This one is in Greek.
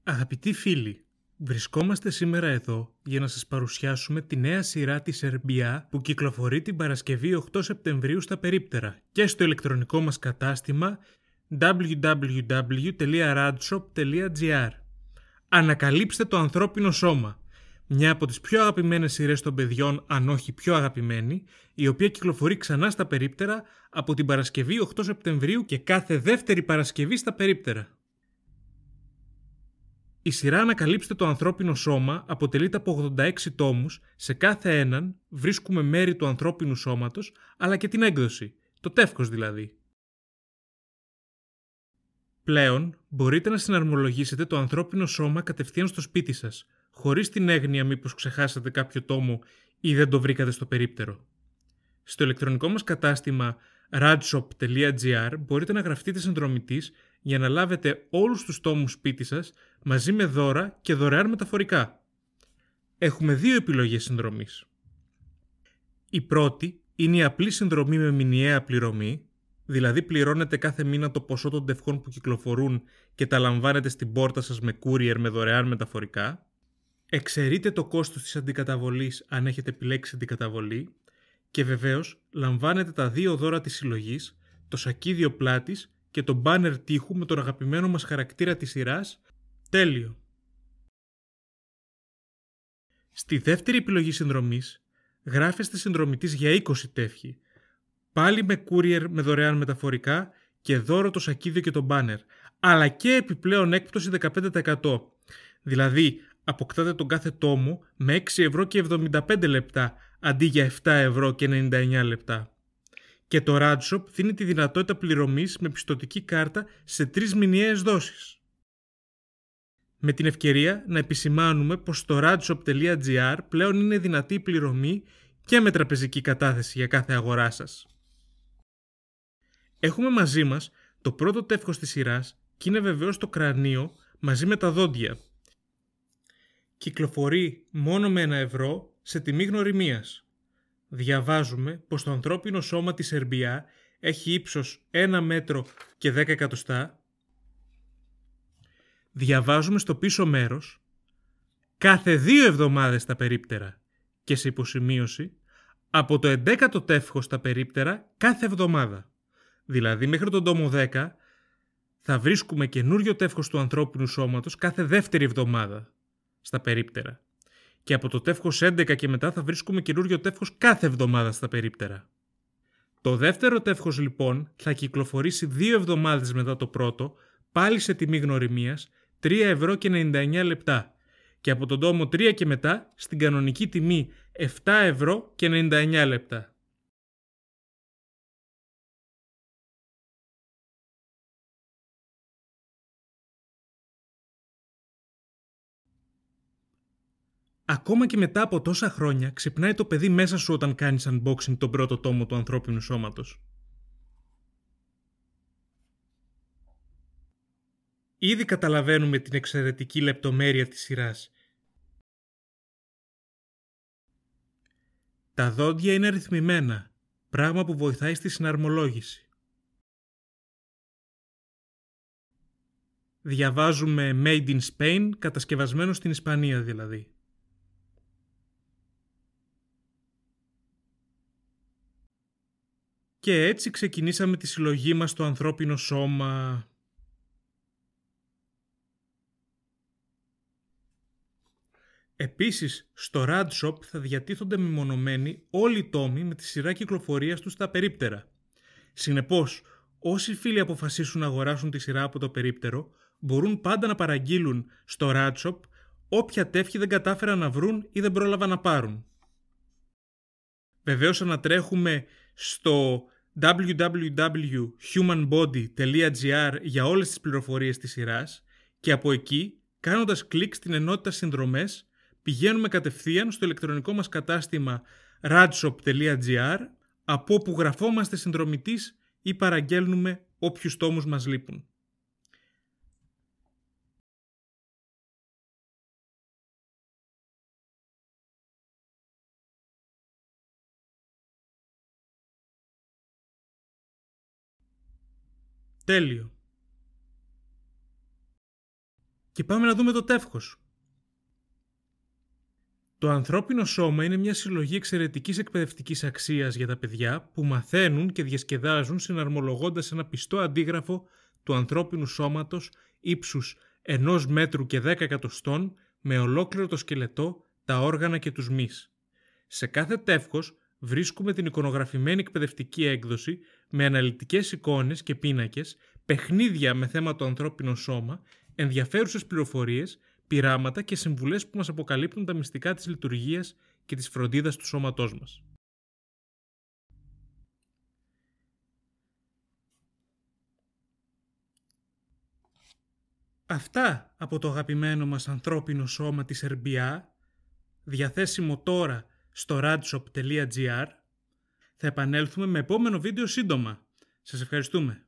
Αγαπητοί φίλοι, βρισκόμαστε σήμερα εδώ για να σας παρουσιάσουμε τη νέα σειρά της RBA που κυκλοφορεί την Παρασκευή 8 Σεπτεμβρίου στα περίπτερα και στο ηλεκτρονικό μας κατάστημα www.radshop.gr. Ανακαλύψτε το ανθρώπινο σώμα, μια από τις πιο αγαπημένες σειρές των παιδιών, αν όχι πιο αγαπημένη, η οποία κυκλοφορεί ξανά στα περίπτερα από την Παρασκευή 8 Σεπτεμβρίου και κάθε δεύτερη Παρασκευή στα περίπτερα. Η σειρά «Ανακαλύψτε το ανθρώπινο σώμα» αποτελείται από 86 τόμους, σε κάθε έναν βρίσκουμε μέρη του ανθρώπινου σώματος, αλλά και την έκδοση, το τεύχος δηλαδή. Πλέον μπορείτε να συναρμολογήσετε το ανθρώπινο σώμα κατευθείαν στο σπίτι σας, χωρίς την έγνοια μήπως ξεχάσατε κάποιο τόμο ή δεν το βρήκατε στο περίπτερο. Στο ηλεκτρονικό μας κατάστημα radshop.gr μπορείτε να γραφτείτε συνδρομητής για να λάβετε όλους τους τόμους σπίτι σας μαζί με δώρα και δωρεάν μεταφορικά. Έχουμε δύο επιλογές συνδρομής. Η πρώτη είναι η απλή συνδρομή με μηνιαία πληρωμή, δηλαδή πληρώνετε κάθε μήνα το ποσό των τευχών που κυκλοφορούν και τα λαμβάνετε στην πόρτα σας με courier με δωρεάν μεταφορικά. Εξαιρείτε το κόστος της αντικαταβολής αν έχετε επιλέξει αντικαταβολή και βεβαίως λαμβάνετε τα δύο δώρα της συλλογής, το σακίδιο πλάτης και το μπάνερ τοίχου με τον αγαπημένο μας χαρακτήρα της σειράς, τέλειο. Στη δεύτερη επιλογή συνδρομής γράφεστε συνδρομητής για 20 τεύχη, πάλι με courier με δωρεάν μεταφορικά και δώρο το σακίδιο και το μπάνερ, αλλά και επιπλέον έκπτωση 15%. Δηλαδή αποκτάτε τον κάθε τόμο με 6 ευρώ και 75 λεπτά αντί για 7 ευρώ και 99 λεπτά. Και το Radshop δίνει τη δυνατότητα πληρωμής με πιστωτική κάρτα σε 3 μηνιαίες δόσεις. Με την ευκαιρία να επισημάνουμε πως στο radshop.gr πλέον είναι δυνατή η πληρωμή και με τραπεζική κατάθεση για κάθε αγορά σας. Έχουμε μαζί μας το πρώτο τεύχος της σειράς και είναι βεβαίως το κρανίο μαζί με τα δόντια. Κυκλοφορεί μόνο με 1 ευρώ σε τιμή γνωριμίας. Διαβάζουμε πως το ανθρώπινο σώμα της RBA έχει ύψος 1 μέτρο και 10 εκατοστά. Διαβάζουμε στο πίσω μέρος κάθε 2 εβδομάδες στα περίπτερα και σε υποσημείωση από το 11ο τεύχος στα περίπτερα κάθε εβδομάδα. Δηλαδή μέχρι τον τόμο 10 θα βρίσκουμε καινούριο τεύχος του ανθρώπινου σώματος κάθε δεύτερη εβδομάδα στα περίπτερα. Και από το τεύχος 11 και μετά θα βρίσκουμε καινούριο τεύχος κάθε εβδομάδα στα περίπτερα. Το δεύτερο τεύχος λοιπόν θα κυκλοφορήσει 2 εβδομάδες μετά το πρώτο, πάλι σε τιμή γνωριμίας, 3 ευρώ και 99 λεπτά. Και από τον τόμο 3 και μετά στην κανονική τιμή 7 ευρώ και 99 λεπτά. Ακόμα και μετά από τόσα χρόνια ξυπνάει το παιδί μέσα σου όταν κάνεις unboxing τον πρώτο τόμο του ανθρώπινου σώματος. Ήδη καταλαβαίνουμε την εξαιρετική λεπτομέρεια της σειράς. Τα δόντια είναι ρυθμισμένα, πράγμα που βοηθάει στη συναρμολόγηση. Διαβάζουμε Made in Spain, κατασκευασμένο στην Ισπανία δηλαδή. Και έτσι ξεκινήσαμε τη συλλογή μας στο ανθρώπινο σώμα. Επίσης, στο Radshop θα διατίθονται μεμονωμένοι όλοι οι τόμοι με τη σειρά κυκλοφορίας τους στα περίπτερα. Συνεπώς, όσοι φίλοι αποφασίσουν να αγοράσουν τη σειρά από το περίπτερο, μπορούν πάντα να παραγγείλουν στο Radshop όποια τεύχη δεν κατάφεραν να βρουν ή δεν πρόλαβαν να πάρουν. Βεβαίως ανατρέχουμε στο www.humanbody.gr για όλες τις πληροφορίες της σειράς και από εκεί, κάνοντας κλικ στην ενότητα συνδρομές, πηγαίνουμε κατευθείαν στο ηλεκτρονικό μας κατάστημα radshop.gr, από όπου γραφόμαστε συνδρομητής ή παραγγέλνουμε όποιους τόμους μας λείπουν. Τέλειο. Και πάμε να δούμε το τεύχος. Το ανθρώπινο σώμα είναι μια συλλογή εξαιρετικής εκπαιδευτικής αξίας για τα παιδιά που μαθαίνουν και διασκεδάζουν συναρμολογώντας ένα πιστό αντίγραφο του ανθρώπινου σώματος ύψους 1 μέτρου και 10 εκατοστών με ολόκληρο το σκελετό, τα όργανα και τους μυς. Σε κάθε τεύχος βρίσκουμε την εικονογραφημένη εκπαιδευτική έκδοση με αναλυτικές εικόνες και πίνακες, παιχνίδια με θέμα το ανθρώπινο σώμα, ενδιαφέρουσες πληροφορίες, πειράματα και συμβουλές που μας αποκαλύπτουν τα μυστικά της λειτουργίας και της φροντίδας του σώματός μας. Αυτά από το αγαπημένο μας ανθρώπινο σώμα της RBA, διαθέσιμο τώρα στο radshop.gr. Θα επανέλθουμε με επόμενο βίντεο σύντομα. Σας ευχαριστούμε.